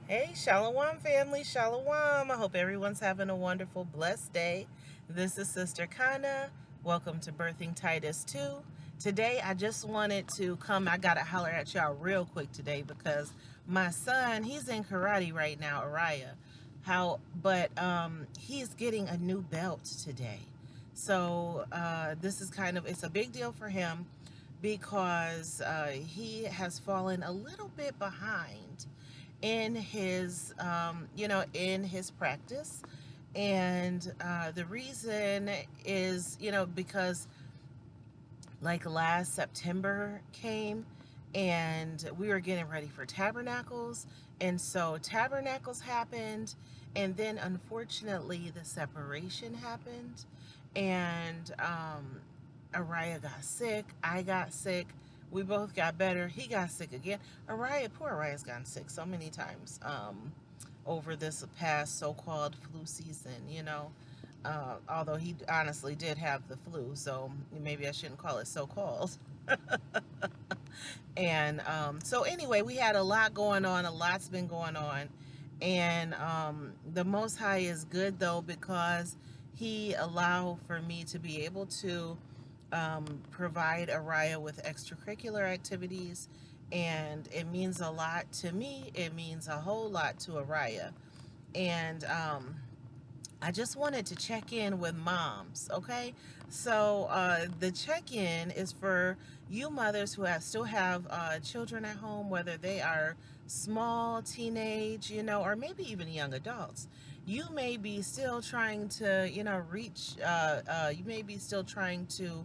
Hey, Shalom family, Shalom. I hope everyone's having a wonderful, blessed day. This is Sister Kana. Welcome to Birthing Titus 2. Today, I just wanted to come. I got to holler at y'all real quick today because my son, he's in karate right now, Araya. But he's getting a new belt today. So this is it's a big deal for him because he has fallen a little bit behind in his in his practice. And the reason is, because like last September came and we were getting ready for tabernacles, and so tabernacles happened, and then unfortunately the separation happened, and Araya got sick, I got sick, we both got better, he got sick again. Poor Araya's gotten sick so many times over this past so-called flu season. Although he honestly did have the flu, so maybe I shouldn't call it so-called. And so anyway, we had a lot going on, a lot's been going on. And the Most High is good though, because he allowed for me to be able to provide Araya with extracurricular activities. And it means a lot to me. It means a whole lot to Araya. And I just wanted to check in with moms, okay? So the check-in is for you mothers who still have children at home, whether they are small, teenage, or maybe even young adults. You may be still trying to, you may be still trying to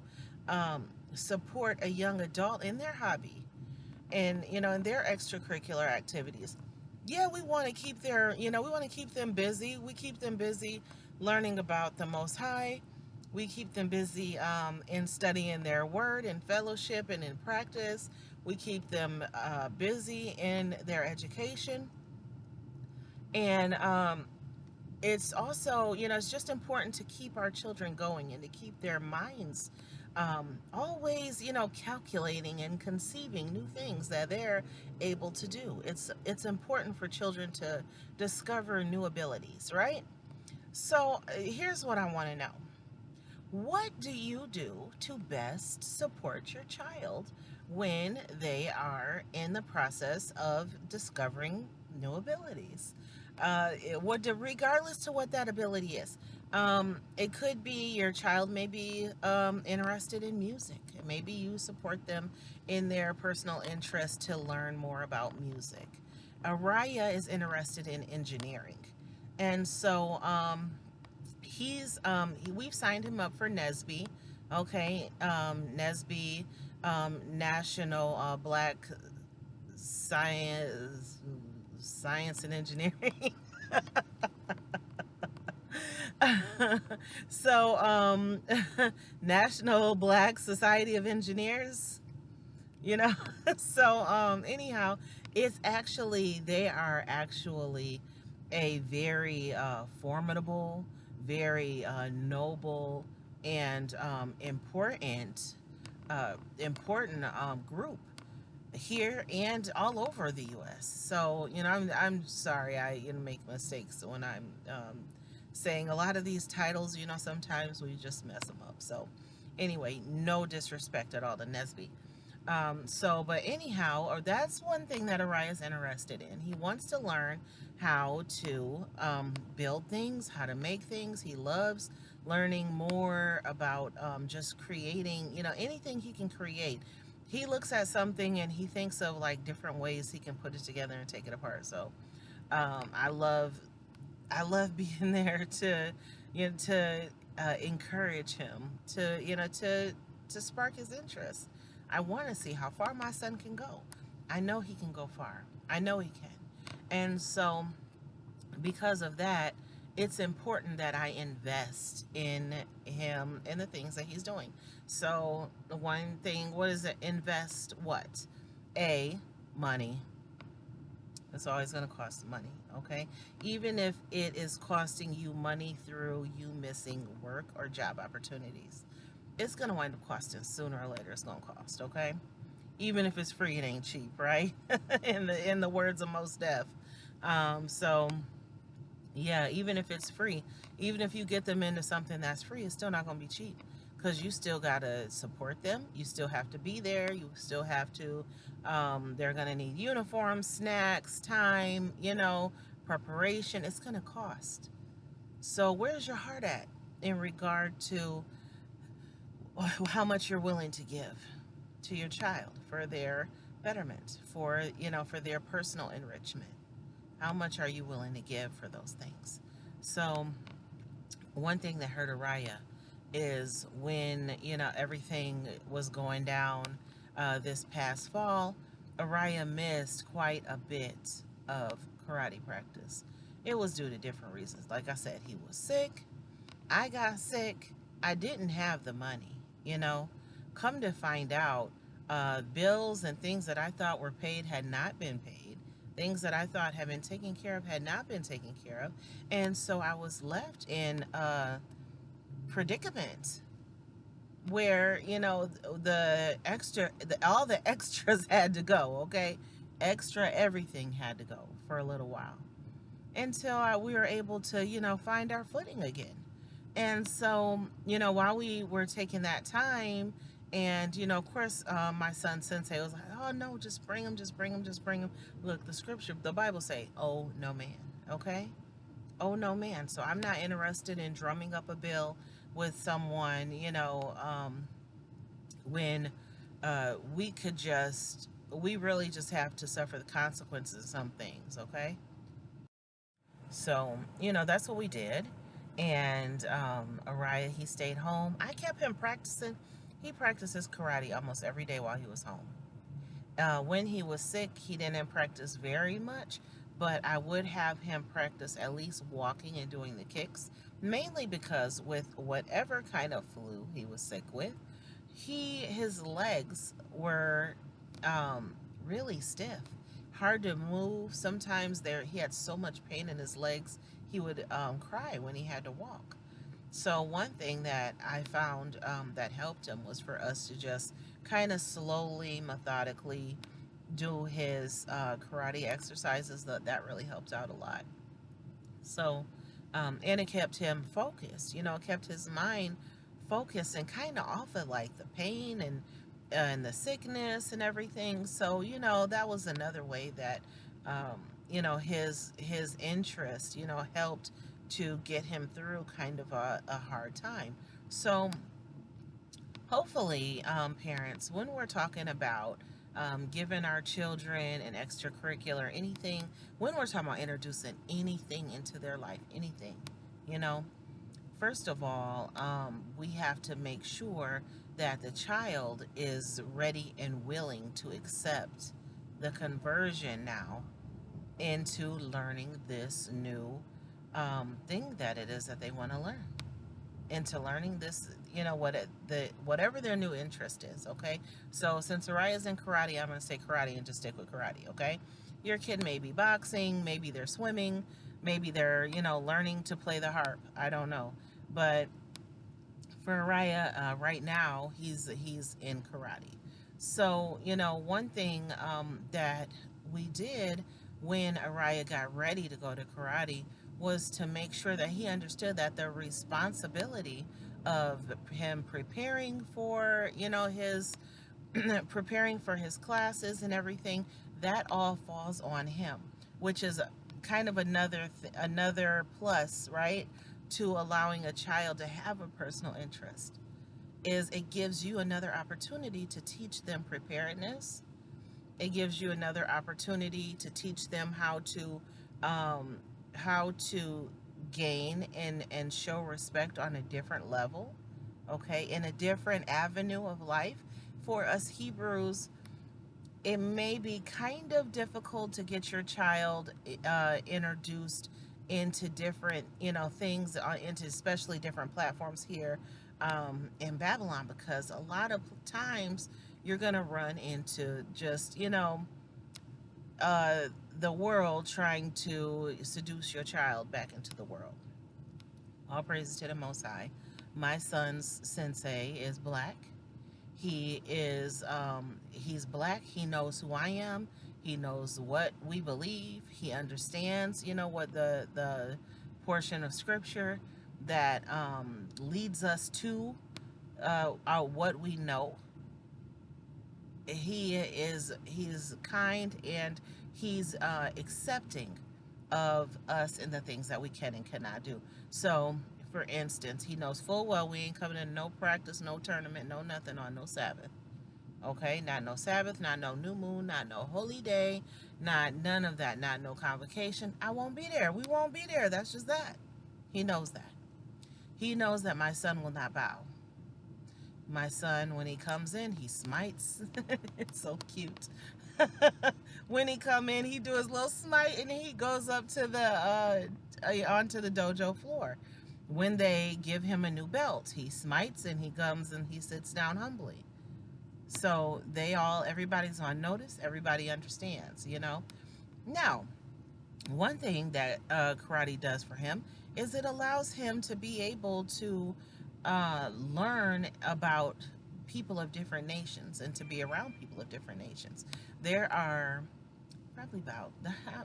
support a young adult in their hobby and, in their extracurricular activities. Yeah, we want to keep we want to keep them busy. We keep them busy learning about the Most High. We keep them busy in studying their word and fellowship and in practice. We keep them busy in their education. And it's also, it's just important to keep our children going and to keep their minds always, calculating and conceiving new things that they're able to do. It's important for children to discover new abilities, right? So here's what I want to know. What do you do to best support your child when they are in the process of discovering new abilities? Regardless to what that ability is. It could be your child may be interested in music. Maybe you support them in their personal interest to learn more about music. Araya is interested in engineering. And so we've signed him up for NSBE, okay? NSBE, National Black Science and Engineering. So National Black Society of Engineers, you know. So anyhow, they are actually a very formidable, very noble, and important group here and all over the U.S. So, I'm sorry I make mistakes when I'm saying a lot of these titles. Sometimes we just mess them up. So, anyway, no disrespect at all to Nesby. But anyhow, or that's one thing that Araya's interested in. He wants to learn how to build things, how to make things. He loves learning more about just creating, anything he can create. He looks at something and he thinks of like different ways he can put it together and take it apart. So I love being there to encourage him, to spark his interest. I want to see how far my son can go. I know he can go far. I know he can. And so because of that, it's important that I invest in him and the things that he's doing. So the one thing, what is it? Invest what? Money. It's always going to cost money, okay? Even if it is costing you money through you missing work or job opportunities, it's going to wind up costing sooner or later. It's going to cost, okay? Even if it's free, it ain't cheap, right? In the words of Mos Def. So yeah, even if it's free, even if you get them into something that's free, it's still not going to be cheap, because you still got to support them. You still have to be there. You still have to, they're going to need uniforms, snacks, time, preparation. It's going to cost. So where's your heart at in regard to how much you're willing to give to your child for their betterment, for their personal enrichment? How much are you willing to give for those things? So one thing that hurt Araya is when, everything was going down this past fall, Araya missed quite a bit of karate practice. It was due to different reasons. Like I said, he was sick. I got sick. I didn't have the money, you know. Come to find out, bills and things that I thought were paid had not been paid. Things that I thought had been taken care of had not been taken care of. And so I was left in a predicament where, all the extras had to go, okay? Extra everything had to go for a little while until we were able to, find our footing again. And so, while we were taking that time, and, of course, my son Sensei was like, oh, no, just bring him, just bring him, just bring him. Look, the Bible say, oh, no man, okay? Oh, no man. So I'm not interested in drumming up a bill with someone, when we really just have to suffer the consequences of some things, okay? So, that's what we did. And Araya, he stayed home. I kept him practicing. He practices karate almost every day while he was home. When he was sick, he didn't practice very much, but I would have him practice at least walking and doing the kicks, mainly because with whatever kind of flu he was sick with, his legs were really stiff, hard to move. Sometimes he had so much pain in his legs, he would cry when he had to walk. So one thing that I found that helped him was for us to just kind of slowly, methodically do his karate exercises. That really helped out a lot. So, and it kept him focused, kept his mind focused and kind of off of like the pain and the sickness and everything. So, that was another way that, his interest, helped to get him through kind of a hard time. So, hopefully, parents, when we're talking about giving our children an extracurricular, anything, when we're talking about introducing anything into their life, anything, you know, first of all, we have to make sure that the child is ready and willing to accept the conversion now into learning this new thing that it is that they want to learn, into learning this, whatever their new interest is, okay? So since Araya's in karate, I'm going to say karate and just stick with karate, okay? Your kid may be boxing, maybe they're swimming, maybe they're, learning to play the harp. I don't know. But for Araya, right now, he's in karate. So, one thing that we did when Araya got ready to go to karate was to make sure that he understood that the responsibility of him preparing for, his preparing for his classes and everything, that all falls on him, which is kind of another plus, right, to allowing a child to have a personal interest, is it gives you another opportunity to teach them preparedness. It gives you another opportunity to teach them um, how to gain and show respect on a different level, okay, in a different avenue of life. For us Hebrews, it may be kind of difficult to get your child introduced into different, things, into especially different platforms here in Babylon, because a lot of times you're going to run into just, uh, the world trying to seduce your child back into the world. All praises to the Most High. My son's sensei is black. He's black. He knows who I am. He knows what we believe. He understands, what the portion of scripture that leads us to what we know. He's kind, and he's accepting of us and the things that we can and cannot do. So, for instance, he knows full well we ain't coming in no practice, no tournament, no nothing on no Sabbath. Okay, not no Sabbath, not no new moon, not no holy day, not none of that, not no convocation. I won't be there. We won't be there. That's just that. He knows that. He knows that my son will not bow. My son, when he comes in, he smites. It's so cute. When he come in, he do his little smite, and he goes up to the onto the dojo floor. When they give him a new belt, he smites, and he comes and he sits down humbly. So everybody's on notice. Everybody understands, Now, one thing that karate does for him is it allows him to be able to learn about people of different nations and to be around people of different nations. There are probably about,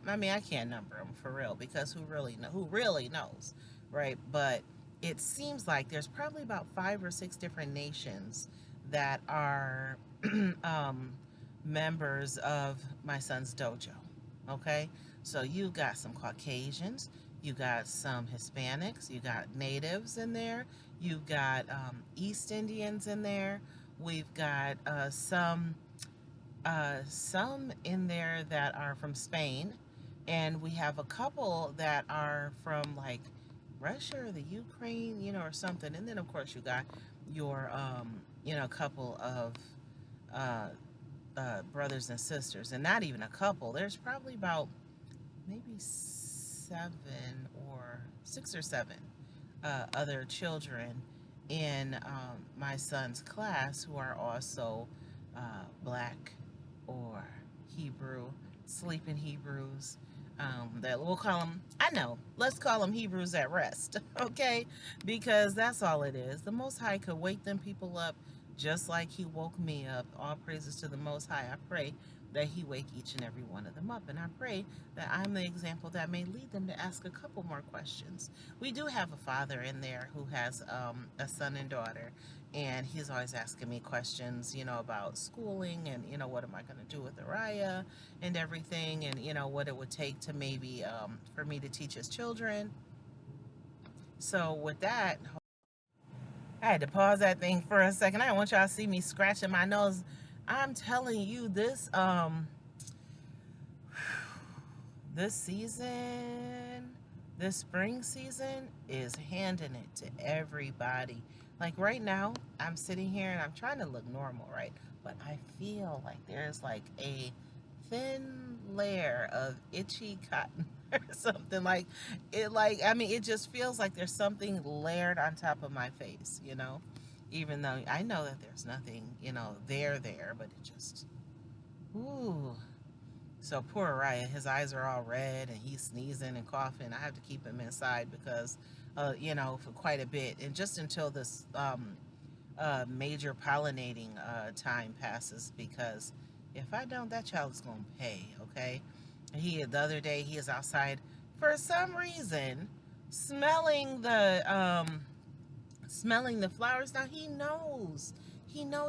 I can't number them for real, because who really knows, right? But it seems like there's probably about 5 or 6 different nations that are members of my son's dojo. Okay, so you got some Caucasians, you got some Hispanics, you got natives in there, you've got East Indians in there, we've got some in there that are from Spain, and we have a couple that are from like Russia or the Ukraine, or something. And then of course you got your a couple of brothers and sisters, and not even a couple. There's probably about maybe 7 or 6 or 7 other children in my son's class who are also black or Hebrew, sleeping Hebrews. That we'll call them, let's call them Hebrews at rest, okay? Because that's all it is. The Most High could wake them people up just like he woke me up. All praises to the Most High. I pray that he wake each and every one of them up, and I pray that I'm the example that may lead them to ask a couple more questions. We do have a father in there who has a son and daughter, and he's always asking me questions, about schooling, and what am I going to do with Araya and everything, and what it would take to maybe for me to teach his children. So with that, I had to pause that thing for a second. I don't want y'all to see me scratching my nose. I'm telling you, this season, this spring season, is handing it to everybody. Like right now, I'm sitting here and I'm trying to look normal, right? But I feel like there's like a thin layer of itchy cotton or something. Like it just feels like there's something layered on top of my face, even though I know that there's nothing, there, but it just, ooh. So poor Araya, his eyes are all red and he's sneezing and coughing. I have to keep him inside because, for quite a bit, and just until this major pollinating time passes, because if I don't, that child is going to pay, okay? The other day, he is outside for some reason smelling the flowers. Now he knows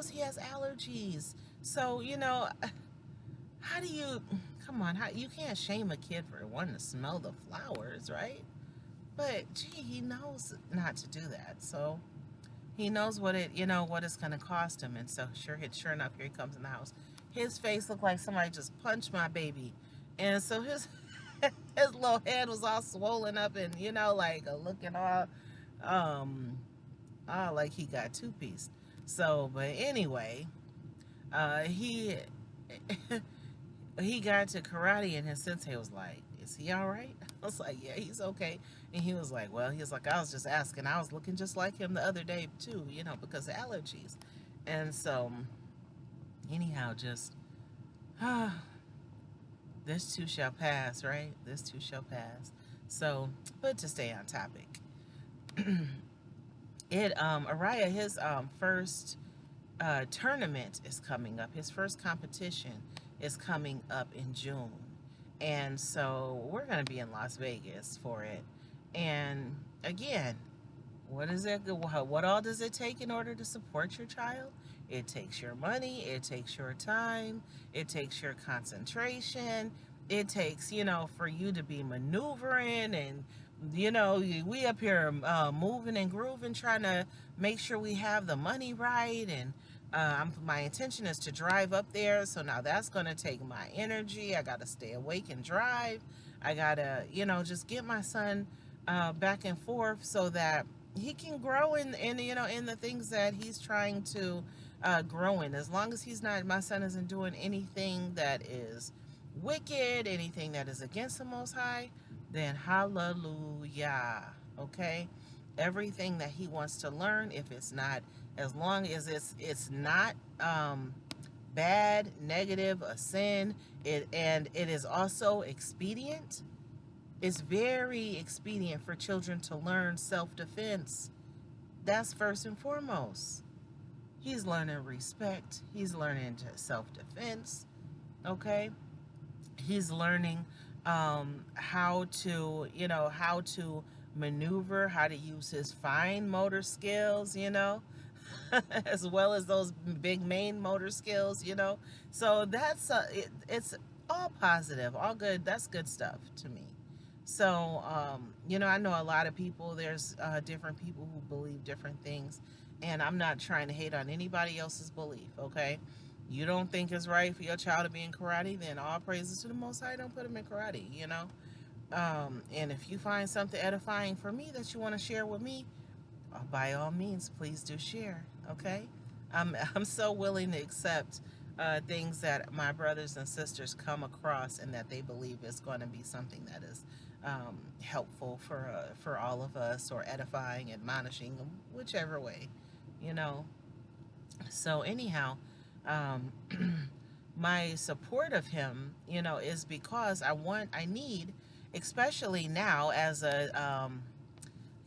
he has allergies. So, how do you, come on, you can't shame a kid for wanting to smell the flowers, right? But gee, he knows not to do that. So he knows what it's going to cost him. And so sure enough, here he comes in the house. His face looked like somebody just punched my baby. And so his little head was all swollen up and, like looking all like he got two-pieced. So, but anyway, he got to karate, and his sensei was like, is he all right? I was like, yeah, he's okay. And he was like, well, I was just asking. I was looking just like him the other day too, because of allergies. And so anyhow, just this too shall pass, right? This too shall pass. So, but to stay on topic, Araya, his first tournament is coming up. His first competition is coming up in June. And so we're going to be in Las Vegas for it. And again, what is it? What all does it take in order to support your child? It takes your money, it takes your time, it takes your concentration, it takes, for you to be maneuvering and, we up here moving and grooving, trying to make sure we have the money right. And my intention is to drive up there. So now that's going to take my energy. I got to stay awake and drive. I got to, just get my son back and forth so that he can grow in the things that he's trying to grow in. As long as my son isn't doing anything that is wicked, anything that is against the Most High, then hallelujah. Okay, everything that he wants to learn, if it's not, as long as it's not bad, negative, a sin, and it is also expedient. It's very expedient for children to learn self-defense. That's first and foremost. He's learning respect. He's learning self-defense. Okay? He's learning how to maneuver, how to use his fine motor skills, as well as those big main motor skills. So that's it's all positive, all good. That's good stuff to me. So I know a lot of people, there's different people who believe different things, and I'm not trying to hate on anybody else's belief. Okay, you don't think it's right for your child to be in karate, then all praises to the Most High. Don't put them in karate. And if you find something edifying for me that you want to share with me, by all means, please do share. Okay, I'm so willing to accept things that my brothers and sisters come across and that they believe is going to be something that is helpful for all of us, or edifying, admonishing, whichever way, you know. So anyhow, um, my support of him, is because I need, especially now as a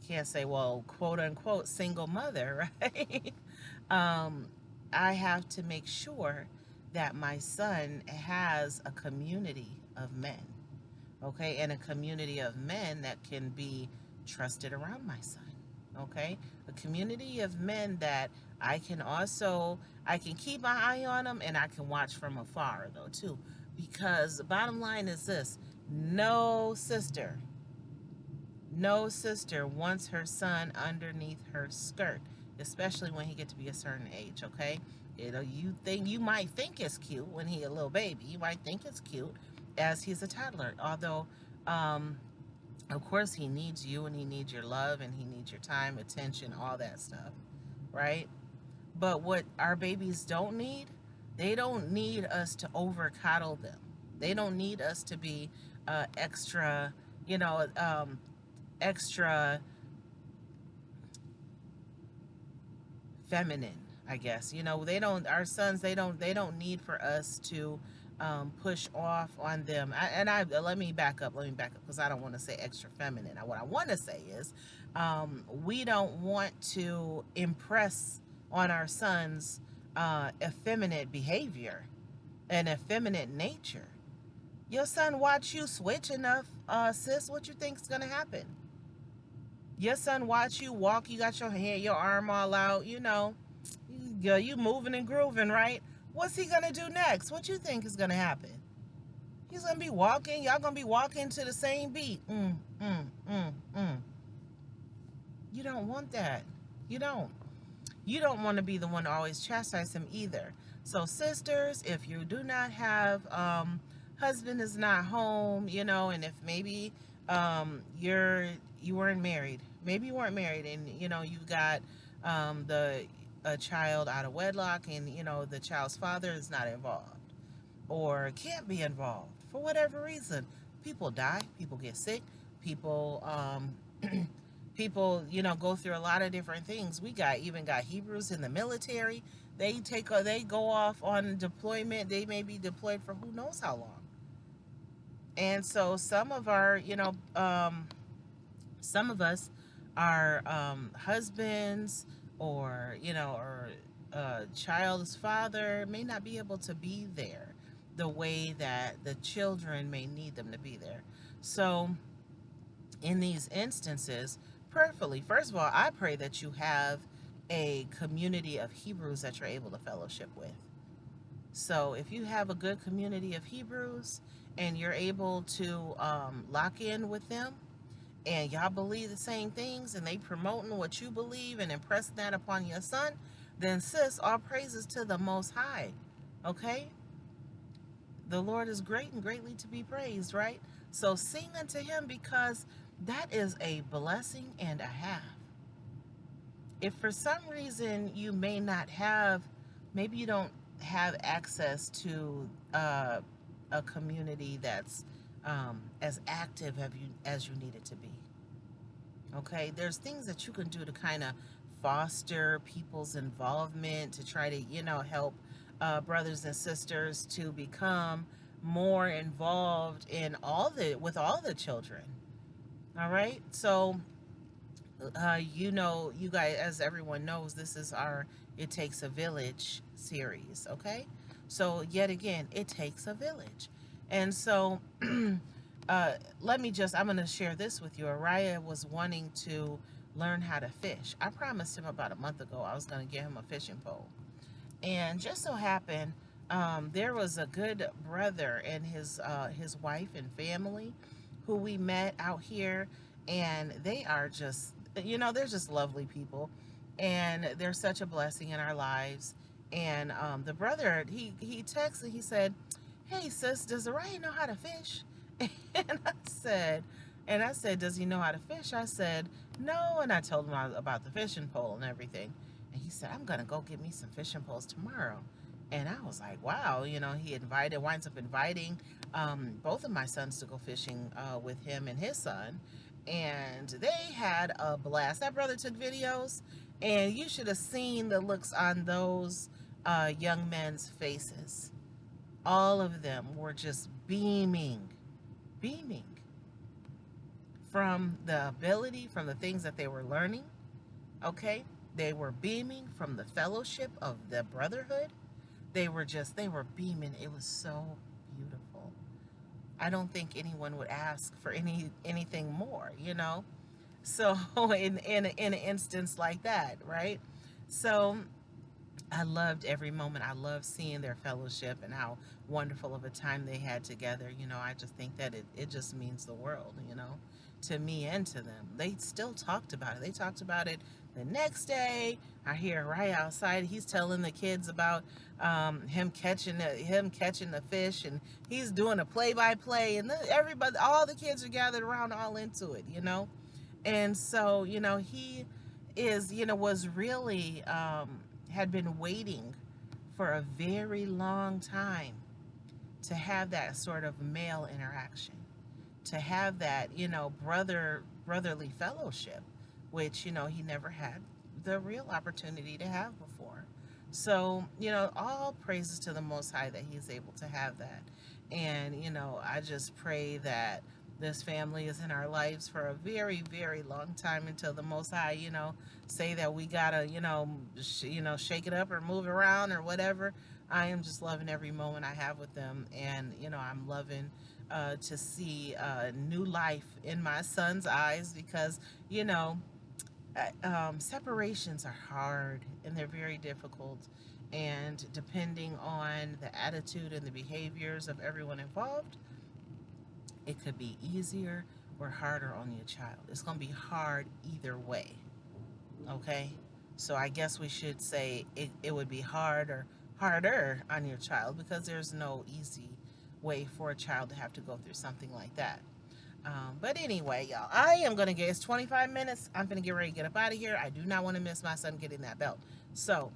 can't say, well, quote unquote single mother, right? um, I have to make sure that my son has a community of men, okay, and a community of men that can be trusted around my son, okay, a community of men that I can keep my eye on them, and I can watch from afar though too, because the bottom line is this: no sister no sister wants her son underneath her skirt, especially when he gets to be a certain age, okay? You might think it's cute when he a little baby. You might think it's cute as he's a toddler. Although, of course, he needs you, and he needs your love, and he needs your time, attention, all that stuff, right? But what our babies don't need, they don't need us to over coddle them. They don't need us to be extra, extra feminine, I guess. Our sons, they don't need for us to push off on them. Let me back up, because I don't want to say extra feminine. What I want to say is, we don't want to impress on our sons effeminate behavior and effeminate nature. Your son watch you switch enough, sis, what you think's gonna happen? Your son watch you walk, you got your arm all out, you moving and grooving, right? What's he gonna do next? What you think is gonna happen? He's gonna be walking, y'all gonna be walking to the same beat. You don't want that. You don't. You don't want to be the one to always chastise him either. So sisters, if you do not have, husband is not home, and if maybe you weren't married, maybe you weren't married, and you've got the a child out of wedlock, and the child's father is not involved or can't be involved for whatever reason. People die, people get sick, people people go through a lot of different things. We even got Hebrews in the military. They go off on deployment. They may be deployed for who knows how long. And so some of us, our husbands, or child's father may not be able to be there. the way that the children may need them to be there. So in these instances, prayerfully, first of all, I pray that you have a community of Hebrews that you're able to fellowship with. So if you have a good community of Hebrews and you're able to lock in with them, and y'all believe the same things and they promoting what you believe and impressing that upon your son, then sis, all praises to the Most High. Okay? The Lord is great and greatly to be praised, right? So sing unto him, because that is a blessing and a half. If for some reason you may not have, maybe you don't have access to a community that's as active as you need it to be. Okay, there's things that you can do to kind of foster people's involvement, to try to, help brothers and sisters to become more involved in with all the children. All right, so you guys, as everyone knows, this is our It Takes a Village series. Okay, so yet again, it takes a village. And so I'm going to share this with you. Araya was wanting to learn how to fish. I promised him about a month ago I was going to get him a fishing pole. And just so happened, there was a good brother and his wife and family who we met out here, and they are just, they're just lovely people, and they're such a blessing in our lives. And the brother, he texted, he said, "Hey sis, does Orion know how to fish?" And I said, "Does he know how to fish?" I said, "No," and I told him about the fishing pole and everything. And he said, "I'm gonna go get me some fishing poles tomorrow." And I was like, wow, he winds up inviting both of my sons to go fishing with him and his son. And they had a blast. That brother took videos, and you should have seen the looks on those young men's faces. All of them were just beaming from the ability, from the things that they were learning. Okay, they were beaming from the fellowship of the brotherhood. They were beaming. It was so beautiful. I don't think anyone would ask for anything more, so in an instance like that, right? So I loved every moment. I loved seeing their fellowship and how wonderful of a time they had together. I just think that it just means the world, to me and to them. They still talked about it. They talked about it the next day. I hear right outside, he's telling the kids about him catching the fish, and he's doing a play-by-play, and everybody, all the kids are gathered around, all into it, And so, he was really had been waiting for a very long time to have that sort of male interaction, to have that, brotherly fellowship, which, he never had the real opportunity to have before. So, all praises to the Most High that he's able to have that. And, I just pray that this family is in our lives for a very, very long time, until the Most High, say that we gotta, shake it up or move around or whatever. I am just loving every moment I have with them, and I'm loving to see new life in my son's eyes, because separations are hard and they're very difficult, and depending on the attitude and the behaviors of everyone involved, it could be easier or harder on your child. It's going to be hard either way. Okay, so I guess we should say it would be harder on your child, because there's no easy way for a child to have to go through something like that. But anyway, y'all, it's 25 minutes. I'm going to get ready to get up out of here. I do not want to miss my son getting that belt. So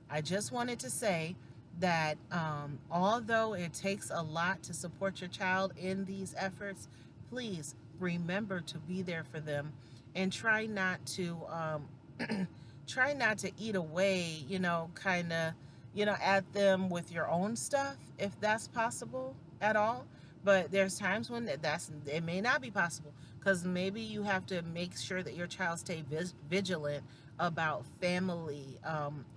I just wanted to say that although it takes a lot to support your child in these efforts, please remember to be there for them, and try not to eat away, kind of, at them with your own stuff, if that's possible at all. But there's times when it may not be possible, because maybe you have to make sure that your child stay vigilant about family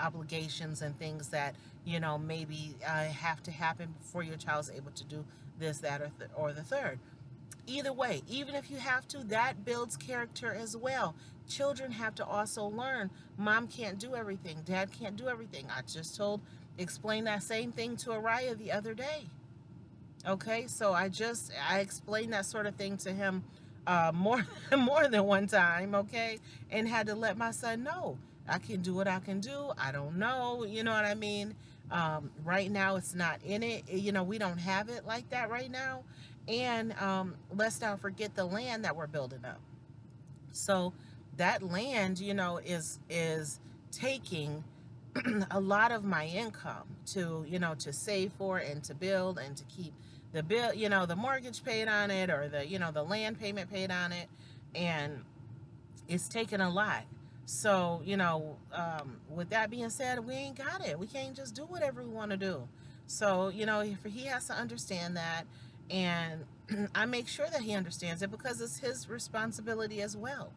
obligations and things that you know, maybe have to happen before your child's able to do this, that, or the third. Either way, even if you have to, that builds character as well. Children have to also learn mom can't do everything, dad can't do everything. I just explained that same thing to Araya the other day. Okay, so I explained that sort of thing to him more than one time. Okay, and had to let my son know I can do what I can do. I don't know, you know what I mean. Right now, it's not in it. You know, we don't have it like that right now, and let's not forget the land that we're building up. So that land, you know, is taking a lot of my income to, you know, to save for and to build and to keep the bill, you know, the mortgage paid on it, or the, you know, the land payment paid on it. And it's taken a lot. So, you know, with that being said, we ain't got it. We can't just do whatever we want to do. So, you know, he has to understand that. And I make sure that he understands it because it's his responsibility as well.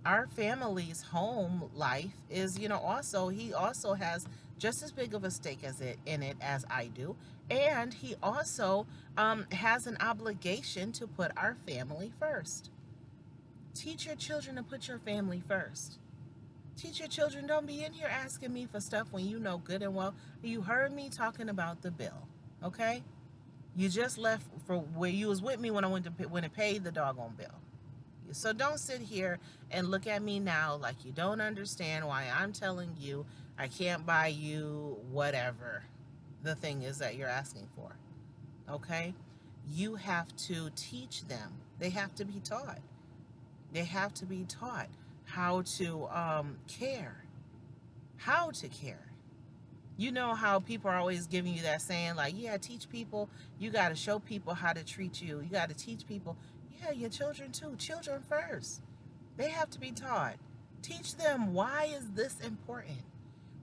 Our family's home life is, you know, also, he also has just as big of a stake as it in it as I do. And he also has an obligation to put our family first. Teach your children to put your family first. Teach your children, don't be in here asking me for stuff when you know good and well. You heard me talking about the bill, okay? You just left for where you was with me when I went to when it paid the doggone bill. So don't sit here and look at me now like you don't understand why I'm telling you I can't buy you whatever the thing is that you're asking for, okay? You have to teach them. They have to be taught. They have to be taught how to care, how to care. You know how people are always giving you that saying, like, yeah, teach people. You got to show people how to treat you. You got to teach people. Yeah, your children too. Children first. They have to be taught. Teach them, why is this important?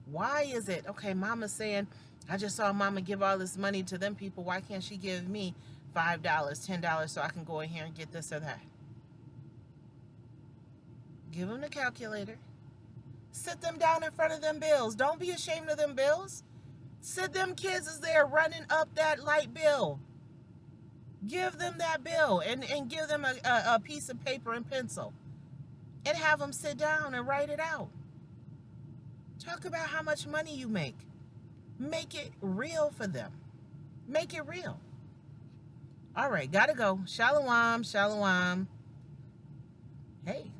Why is it, okay, mama's saying, I just saw mama give all this money to them people. Why can't she give me $5, $10 so I can go in here and get this or that? Give them the calculator. Sit them down in front of them bills. Don't be ashamed of them bills. Sit them kids as they're running up that light bill. Give them that bill and give them a piece of paper and pencil. And have them sit down and write it out. Talk about how much money you make. Make it real for them. Make it real. All right, gotta go. Shalom, shalom. Hey.